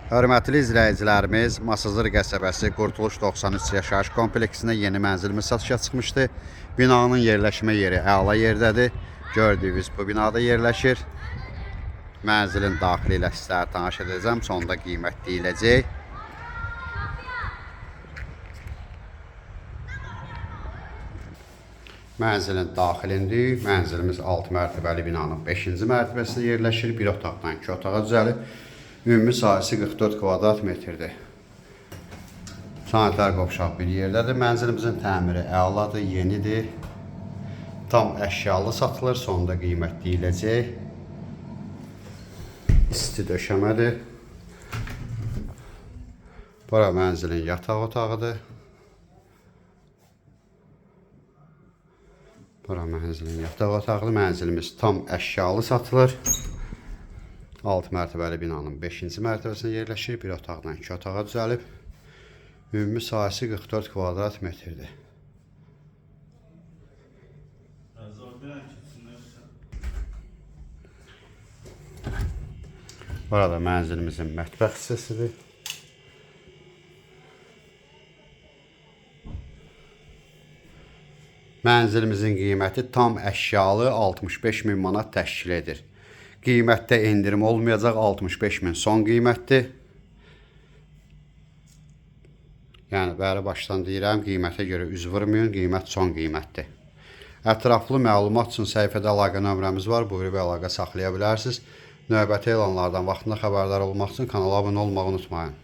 Hörmətli izləyicilərimiz, Masazır qəsəbəsi Qurtuluş 93 yaşayış kompleksində yeni mənzilimiz satışa çıxmışdı. Binanın yerləşmə yeri əla yerdədir. Gördüyünüz bu binada yerləşir. Mənzilin daxili ilə sizlərə tanış edəcəm, sonda qiymət deyiləcək. Mənzilin daxilində mənzilimiz 6 mərtəbəli binanın 5-ci mərtəbəsində yerləşir. Bir otaqdan 2 otağa düzəlib. Ümumi sahəsi 44 kvadrat metrdir. Sanitər qovşaq bir yerdədir. Mənzilimizin təmiri əladır, yenidir. Tam əşyalı satılır, sonunda qiymət deyiləcək. İsti döşəmədir. Bura mənzilin yataq otağıdır. Bura mənzilin yataq otağıdır. Mənzilimiz tam əşyalı satılır. 6 mərtəbəli binanın 5-ci mərtəbəsində yerləşir. Bir otaqdan 2 otağa düzəlib. Ümumi sahəsi 44 kvadrat metrdir. Burada mənzilimizin mətbəx hissəsidir. Mənzilimizin qiyməti tam əşyalı 65.000 manat təşkil edir. Qiymətdə endirim olmayacaq, 65.000 son qiymətdir. Yəni, bəri başdan deyirəm, qiymətə görə üz vurmayın, qiymət son qiymətdir. Ətraflı məlumat üçün səhifədə əlaqə nömrəmiz var, buyurub əlaqə saxlaya bilərsiniz. Növbəti elanlardan vaxtında xəbərdar olmaq üçün kanala abunə olmağı unutmayın.